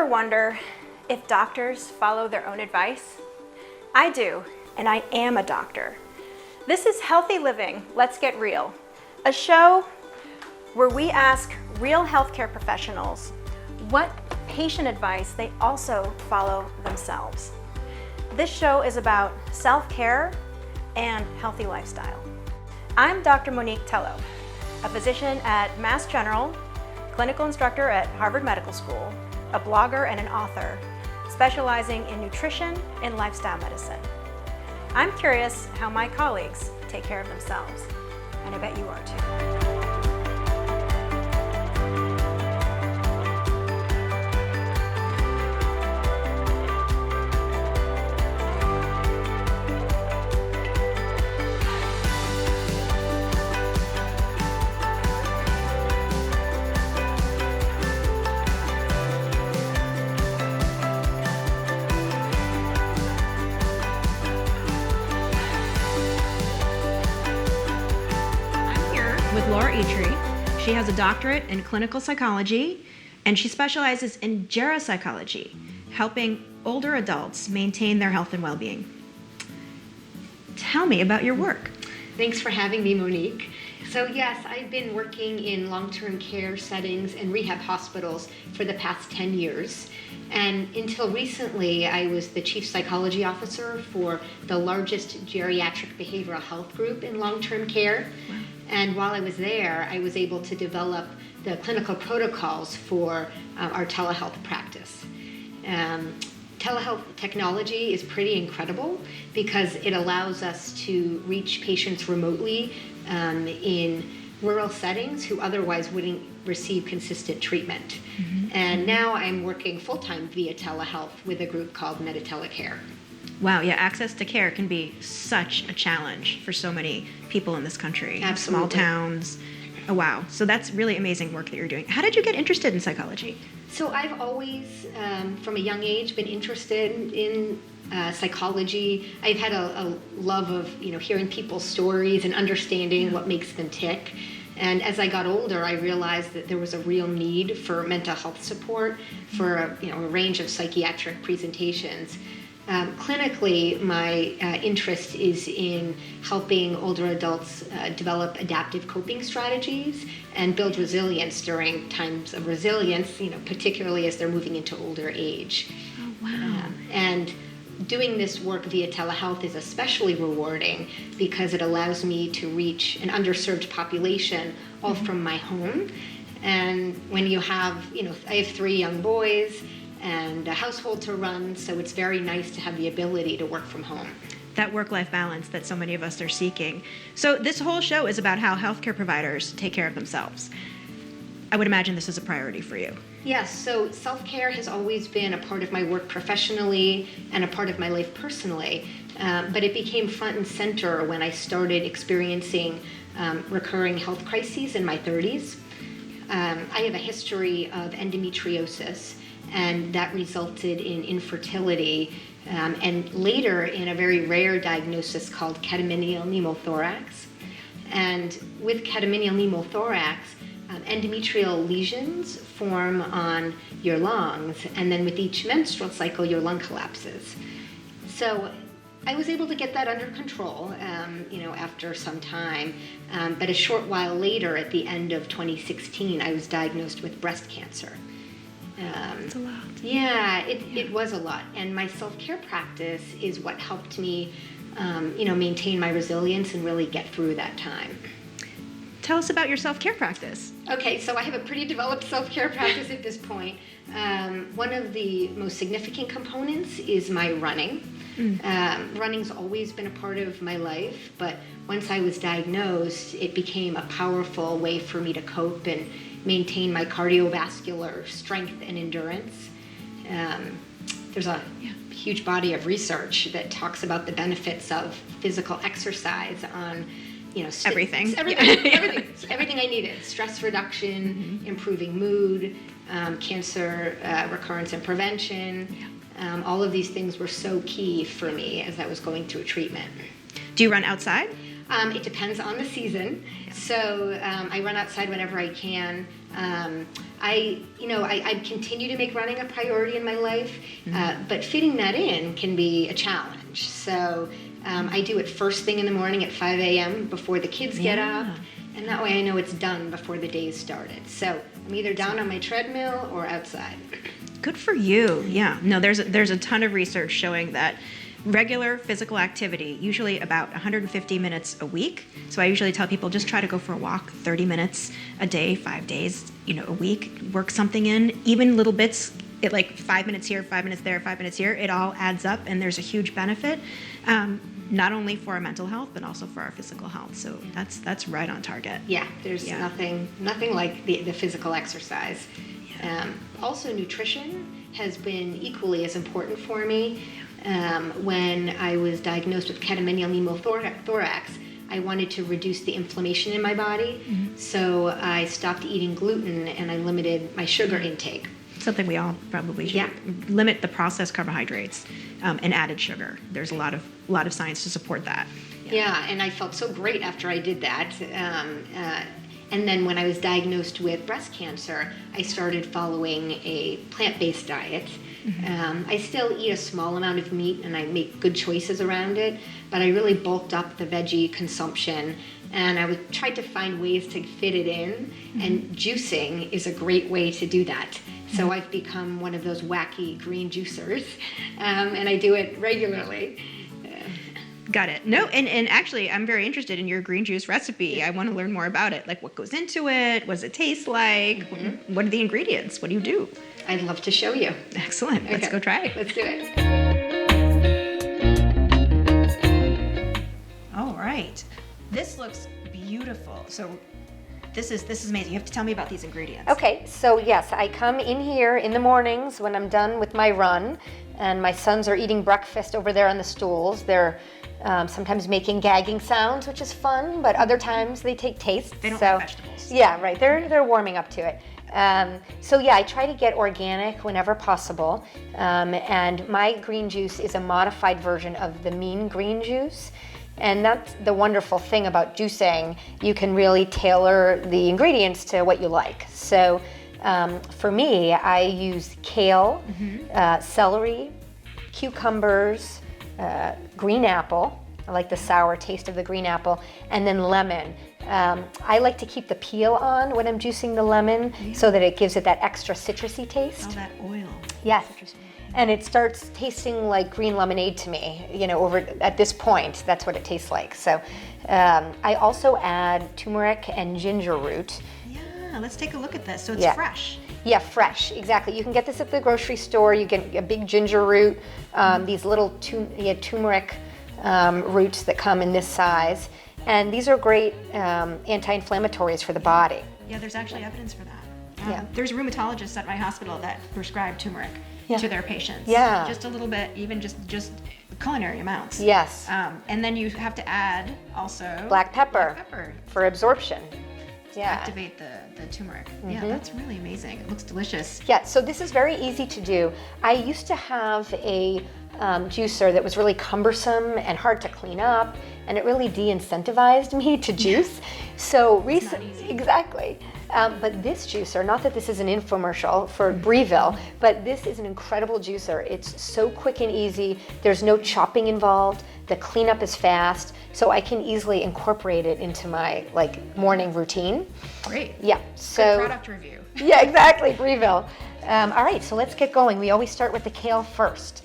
ever wonder if doctors follow their own advice? I do, and I am a doctor. This is Healthy Living, Let's Get Real, a show where we ask real healthcare professionals what patient advice they also follow themselves. This show is about self-care and healthy lifestyle. I'm Dr. Monique Tello, a physician at Mass General, clinical instructor at Harvard Medical School, a blogger and an author, specializing in nutrition and lifestyle medicine. I'm curious how my colleagues take care of themselves, and I bet you are too. Etre. She has a doctorate in clinical psychology, and she specializes in geropsychology, helping older adults maintain their health and well-being. Tell me about your work. Thanks for having me, Monique. So yes, I've been working in long-term care settings and rehab hospitals for the past 10 years. And until recently, I was the chief psychology officer for the largest geriatric behavioral health group in long-term care. Wow. And while I was there, I was able to develop the clinical protocols for our telehealth practice. Telehealth technology is pretty incredible because it allows us to reach patients remotely in rural settings who otherwise wouldn't receive consistent treatment. Mm-hmm. And now I'm working full-time via telehealth with a group called Meditelecare. Wow, yeah, access to care can be such a challenge for so many people in this country. Absolutely. Small towns. Oh, wow. So that's really amazing work that you're doing. How did you get interested in psychology? So I've always, from a young age, been interested in psychology. I've had a love of, hearing people's stories and understanding what makes them tick. And as I got older, I realized that there was a real need for mental health support for a range of psychiatric presentations. Clinically, my interest is in helping older adults develop adaptive coping strategies and build resilience during times of resilience, particularly as they're moving into older age. Oh, wow. And doing this work via telehealth is especially rewarding because it allows me to reach an underserved population all from my home. And when you have, I have 3 young boys and a household to run, so it's very nice to have the ability to work from home. That work-life balance that so many of us are seeking. So this whole show is about how healthcare providers take care of themselves. I would imagine this is a priority for you. Yes, so self-care has always been a part of my work professionally and a part of my life personally, but it became front and center when I started experiencing recurring health crises in my 30s. I have a history of endometriosis, and that resulted in infertility, and later in a very rare diagnosis called catamenial pneumothorax. And with catamenial pneumothorax, endometrial lesions form on your lungs, and then with each menstrual cycle, your lung collapses. So I was able to get that under control, after some time, but a short while later, at the end of 2016, I was diagnosed with breast cancer. It's a lot. Yeah, it was a lot. And my self-care practice is what helped me, maintain my resilience and really get through that time. Tell us about your self-care practice. Okay, so I have a pretty developed self-care practice at this point. One of the most significant components is my running. Running's always been a part of my life, but once I was diagnosed, it became a powerful way for me to cope and maintain my cardiovascular strength and endurance. There's a huge body of research that talks about the benefits of physical exercise on, everything. Everything I needed. Stress reduction, improving mood, cancer recurrence and prevention. All of these things were so key for me as I was going through treatment. Do you run outside? It depends on the season. So I run outside whenever I can. I continue to make running a priority in my life, but fitting that in can be a challenge. So I do it first thing in the morning at 5 a.m. before the kids get up, and that way I know it's done before the day's started. So I'm either down on my treadmill or outside. Good for you. Yeah. No, there's a ton of research showing that regular physical activity, usually about 150 minutes a week. So I usually tell people just try to go for a walk 30 minutes a day, 5 days, a week, work something in, even little bits, like 5 minutes here, 5 minutes there, 5 minutes here, it all adds up and there's a huge benefit, not only for our mental health, but also for our physical health. So that's right on target. Yeah, there's nothing like the physical exercise. Also, nutrition has been equally as important for me. When I was diagnosed with catamenial pneumothorax, I wanted to reduce the inflammation in my body, so I stopped eating gluten and I limited my sugar intake. Something we all probably should limit the processed carbohydrates and added sugar. There's a lot of science to support that. Yeah, and I felt so great after I did that. And then when I was diagnosed with breast cancer, I started following a plant-based diet. I still eat a small amount of meat and I make good choices around it, but I really bulked up the veggie consumption and I tried to find ways to fit it in, and juicing is a great way to do that. So I've become one of those wacky green juicers, and I do it regularly. Got it. No, and actually, I'm very interested in your green juice recipe. I want to learn more about it. Like, what goes into it? What does it taste like? What are the ingredients? What do you do? I'd love to show you. Excellent. Okay. Let's go try it. Let's do it. All right. This looks beautiful. So this is amazing. You have to tell me about these ingredients. Okay, so yes, I come in here in the mornings when I'm done with my run, and my sons are eating breakfast over there on the stools. They're sometimes making gagging sounds, which is fun, but other times they take taste. They don't have vegetables. Yeah, right. They're warming up to it. So yeah, I try to get organic whenever possible, and my green juice is a modified version of the mean green juice. And that's the wonderful thing about juicing. You can really tailor the ingredients to what you like. So for me, I use kale, celery, cucumbers, green apple. I like the sour taste of the green apple, and then lemon. I like to keep the peel on when I'm juicing the lemon so that it gives it that extra citrusy taste. Oh, that oil. Yes. And it starts tasting like green lemonade to me, over at this point. That's what it tastes like. So I also add turmeric and ginger root. Yeah, let's take a look at this. So it's fresh. Yeah, fresh, exactly. You can get this at the grocery store. You get a big ginger root, these little turmeric roots that come in this size. And these are great anti-inflammatories for the body. Yeah, there's actually evidence for that. There's rheumatologists at my hospital that prescribe turmeric to their patients. Yeah. Just a little bit, even just culinary amounts. Yes. And then you have to add also black pepper for absorption. Activate the turmeric. Yeah, that's really amazing. It looks delicious. Yeah, so this is very easy to do. I used to have a juicer that was really cumbersome and hard to clean up, and it really de-incentivized me to juice. So recently, exactly. But this juicer, not that this is an infomercial for Breville, but this is an incredible juicer. It's so quick and easy. There's no chopping involved. The cleanup is fast, so I can easily incorporate it into my morning routine. Great. Yeah. So good product review. Yeah, exactly, Breville. All right, so let's get going. We always start with the kale first.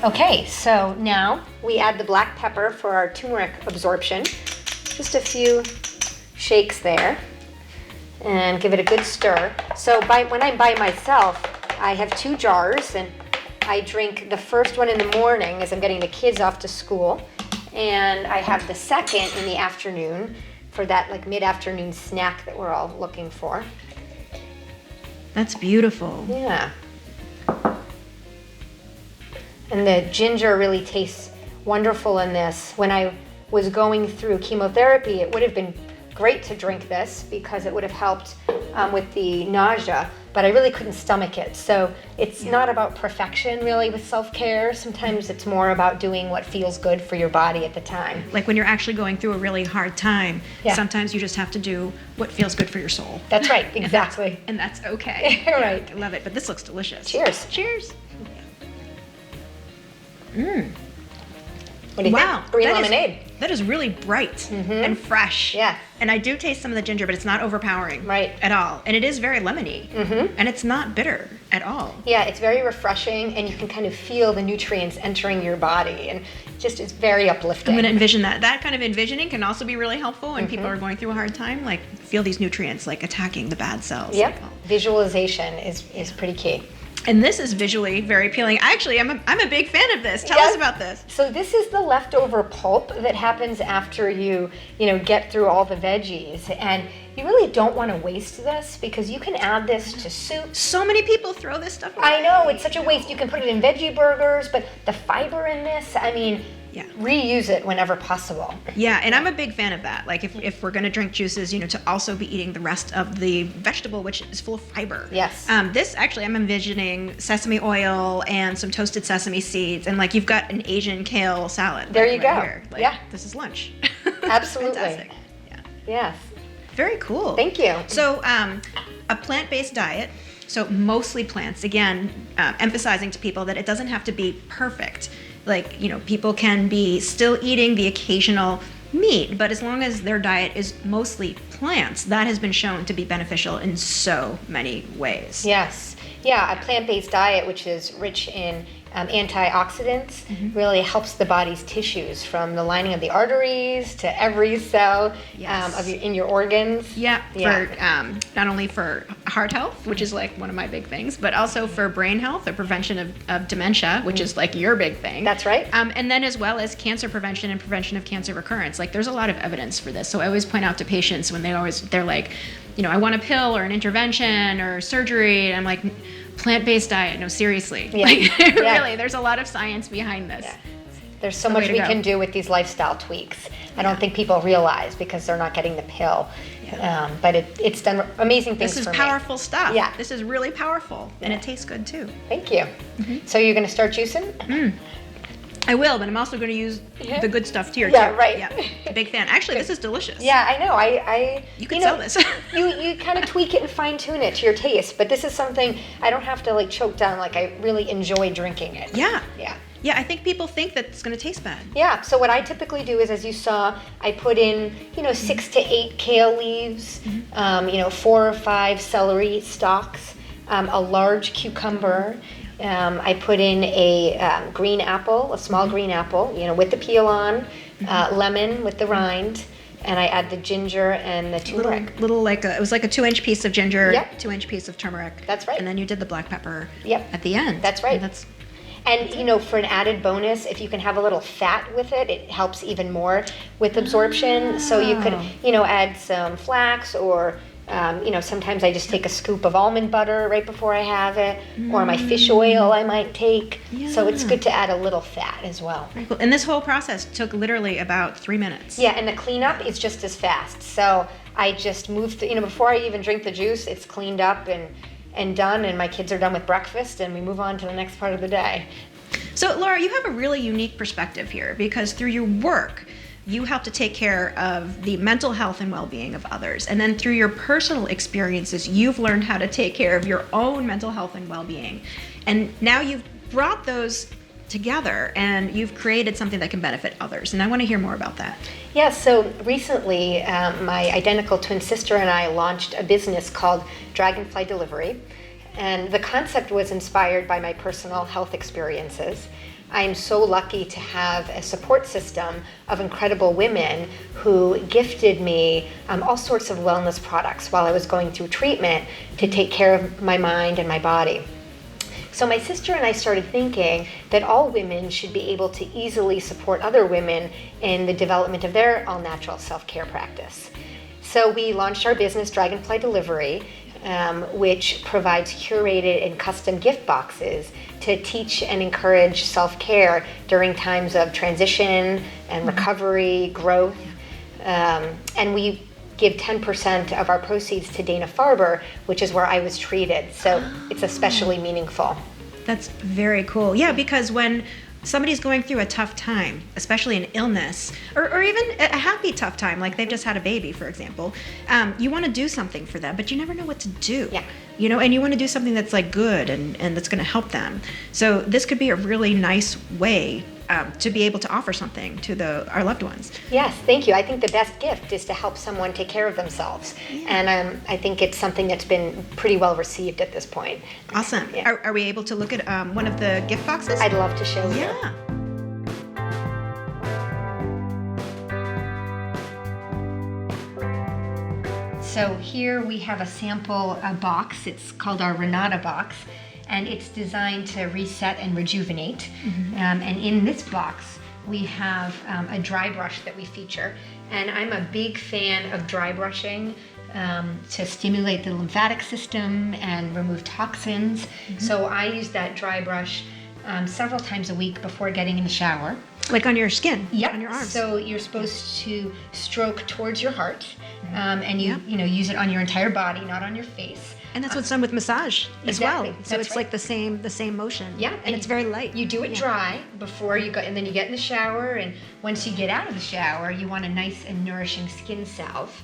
Okay, so now we add the black pepper for our turmeric absorption. Just a few shakes there, and give it a good stir. So when I'm by myself, I have 2 jars, and I drink the first one in the morning as I'm getting the kids off to school, and I have the second in the afternoon for that like mid-afternoon snack that we're all looking for. That's beautiful. Yeah. And the ginger really tastes wonderful in this. When I was going through chemotherapy, it would have been great to drink this because it would have helped with the nausea, but I really couldn't stomach it. So it's not about perfection really with self-care. Sometimes it's more about doing what feels good for your body at the time. Like when you're actually going through a really hard time, Yeah. sometimes you just have to do what feels good for your soul. That's right, exactly. And that's okay. Right. I love it, but this looks delicious. Cheers. Cheers. What do you Wow. think? Green that is- lemonade. that is really bright and fresh. Yeah. And I do taste some of the ginger, but it's not overpowering Right. at all. And it is very lemony. And it's not bitter at all. Yeah, it's very refreshing, and you can kind of feel the nutrients entering your body, and just it's very uplifting. I'm going to envision that. That kind of envisioning can also be really helpful when people are going through a hard time. Like, feel these nutrients, like, attacking the bad cells. Yep, Like, visualization is pretty key. and this is visually very appealing. Actually, I'm a big fan of this. Tell us about this. So this is the leftover pulp that happens after you get through all the veggies, and you really don't want to waste this because you can add this to soup. So many people throw this stuff away. I know, it's such a waste. You can put it in veggie burgers, but the fiber in this, I mean, Yeah. reuse it whenever possible. Yeah, and I'm a big fan of that. Like, if we're going to drink juices, to also be eating the rest of the vegetable, which is full of fiber. Yes. This, actually, I'm envisioning sesame oil and some toasted sesame seeds, and, like, you've got an Asian kale salad. There like, you right go. here. Like, Yeah. This is lunch. Absolutely. Fantastic. Yeah. Yes. Very cool. Thank you. So, a plant-based diet, so mostly plants, again, emphasizing to people that it doesn't have to be perfect. Like, people can be still eating the occasional meat, but as long as their diet is mostly plants, that has been shown to be beneficial in so many ways. Yes. Yeah, a plant-based diet, which is rich in antioxidants, really helps the body's tissues, from the lining of the arteries to every cell Yes. in your organs. Yeah, Yeah. for not only for heart health, which is like one of my big things, but also for brain health, the prevention of dementia, which is like your big thing. That's right. And then as well as cancer prevention and prevention of cancer recurrence. Like, there's a lot of evidence for this. So I always point out to patients when they're like, I want a pill or an intervention or surgery, and I'm like, plant-based diet. No, seriously. Yeah. Like, Yeah. Really, there's a lot of science behind this. Yeah. There's so the much way to we go. can do with these lifestyle tweaks. I don't think people realize because they're not getting the pill. But it's done amazing things This is for powerful stuff. Yeah. This is really powerful, and it tastes good too. me. Thank you. So you're going to start juicing? I will, but I'm also going to use Yeah. the good stuff here Yeah, too. right. Yeah, big fan. Actually, this is delicious. Yeah, I know. You could sell this. you kind of tweak it and fine tune it to your taste, but this is something I don't have to like choke down. Like, I really enjoy drinking it. Yeah. Yeah. Yeah, I think people think that it's going to taste bad. Yeah. So what I typically do is, as you saw, I put in 6 to 8 kale leaves, 4 or 5 celery stalks, a large cucumber. I put in a green apple, a small green apple, with the peel on, lemon with the rind, and I add the ginger and the turmeric. Little it was like a 2-inch piece of ginger, Yep. 2-inch piece of turmeric. That's right. And then you did the black pepper. Yep. At the end. That's right. And And for an added bonus, if you can have a little fat with it, it helps even more with absorption. So you could, add some flax, or sometimes I just take a scoop of almond butter right before I have it, or my fish oil I might take. So it's good to add a little fat as well. very cool. And this whole process took literally about 3 minutes. Yeah, and the cleanup is just as fast. So I just move, before I even drink the juice, it's cleaned up and done, and my kids are done with breakfast, and we move on to the next part of the day. So, Laura, you have a really unique perspective here, because through your work, you help to take care of the mental health and well-being of others. And then through your personal experiences, you've learned how to take care of your own mental health and well-being. And now you've brought those together, and you've created something that can benefit others. And I want to hear more about that. Yeah, so recently my identical twin sister and I launched a business called Dragonfly Delivery. And the concept was inspired by my personal health experiences. I am so lucky to have a support system of incredible women who gifted me all sorts of wellness products while I was going through treatment to take care of my mind and my body. So my sister and I started thinking that all women should be able to easily support other women in the development of their all-natural self-care practice. So we launched our business, Dragonfly Delivery, which provides curated and custom gift boxes to teach and encourage self-care during times of transition and recovery, growth. And we give 10% of our proceeds to Dana-Farber, which is where I was treated. So it's especially meaningful. That's very cool. Yeah, because when somebody's going through a tough time, especially an illness, or even a happy tough time, like they've just had a baby, for example, you want to do something for them, but you never know what to do. Yeah. You know, and you want to do something that's like good and that's going to help them. So this could be a really nice way to be able to offer something to our loved ones. Yes, thank you. I think the best gift is to help someone take care of themselves. Yeah. And I think it's something that's been pretty well received at this point. Awesome. Yeah. Are we able to look at one of the gift boxes? I'd love to show you. Yeah. So here we have a sample box. It's called our Renata Box, and it's designed to reset and rejuvenate. And in this box, we have a dry brush that we feature. And I'm a big fan of dry brushing to stimulate the lymphatic system and remove toxins. So I use that dry brush several times a week before getting in the shower. Like on your skin, Yep. on your arms. So you're supposed to stroke towards your heart, and you use it on your entire body, not on your face. And that's what's done with massage as Exactly. well. So That's it's like the same motion. Yeah, and it's very light. You do it dry before you go, and then you get in the shower. And once you get out of the shower, you want a nice and nourishing skin salve,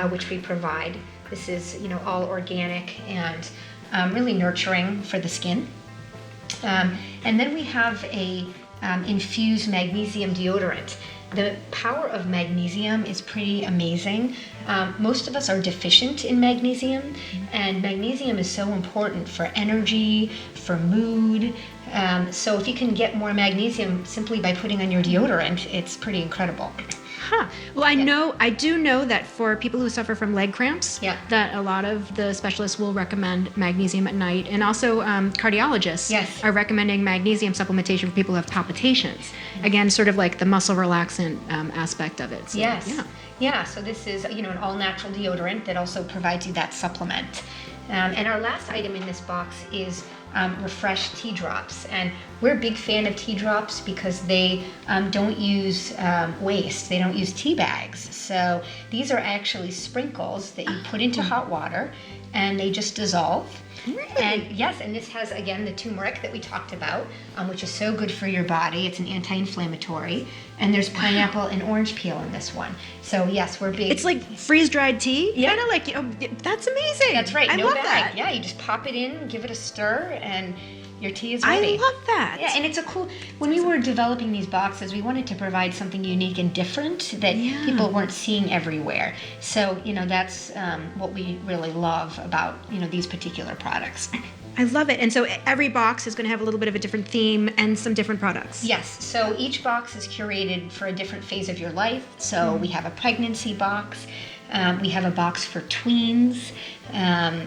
which we provide. This is all organic and really nurturing for the skin. And then we have a infused magnesium deodorant. The power of magnesium is pretty amazing. Most of us are deficient in magnesium, and magnesium is so important for energy, for mood. So if you can get more magnesium simply by putting on your deodorant, it's pretty incredible. Huh. Well, I do know that for people who suffer from leg cramps, that a lot of the specialists will recommend magnesium at night, and also cardiologists are recommending magnesium supplementation for people who have palpitations. Again, sort of like the muscle relaxant aspect of it. So, Yeah. So this is an all-natural deodorant that also provides you that supplement. And our last item in this box is Refresh tea drops, and we're a big fan of tea drops because they don't use waste. They don't use tea bags. So these are actually sprinkles that you put into hot water, and they just dissolve. Really? And yes, and this has again the turmeric that we talked about, which is so good for your body. It's an anti-inflammatory, and there's pineapple and orange peel in this one. So yes, we're big. It's like freeze-dried tea. Yeah. Kind of like that's amazing. That's right. I no love bag. that. Yeah, you just pop it in, give it a stir, and your tea is ready. I love that. Yeah, and it's a cool. When we were developing these boxes, we wanted to provide something unique and different that people weren't seeing everywhere. So that's what we really love about these particular products. I love it. And so every box is going to have a little bit of a different theme and some different products. Yes. So each box is curated for a different phase of your life. So we have a pregnancy box. We have a box for tweens.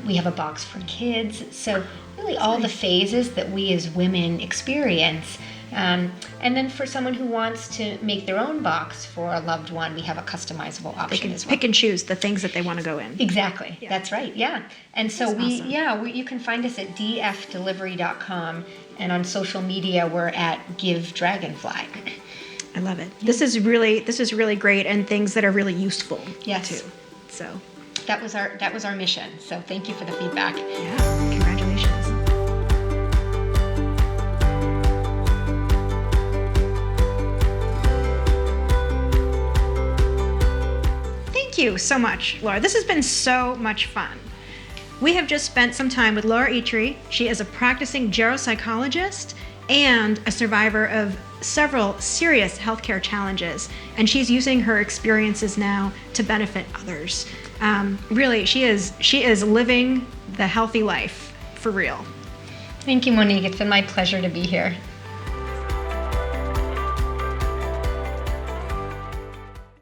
We have a box for kids. So really all the phases that we as women experience. And then for someone who wants to make their own box for a loved one, we have a customizable option They can as well. pick and choose the things that they want to go in. Exactly. Yeah. That's right. Yeah. And so awesome. you can find us at dfdelivery.com, and on social media we're at Give Dragonfly. I love it. This is really great, and things that are really useful too. So that was our mission. So thank you for the feedback. Yeah. Congratulations. Thank you so much, Laura. This has been so much fun. We have just spent some time with Laura Etre. She is a practicing geropsychologist and a survivor of several serious healthcare challenges, and she's using her experiences now to benefit others. Really, she is living the healthy life for real. Thank you, Monique. It's been my pleasure to be here.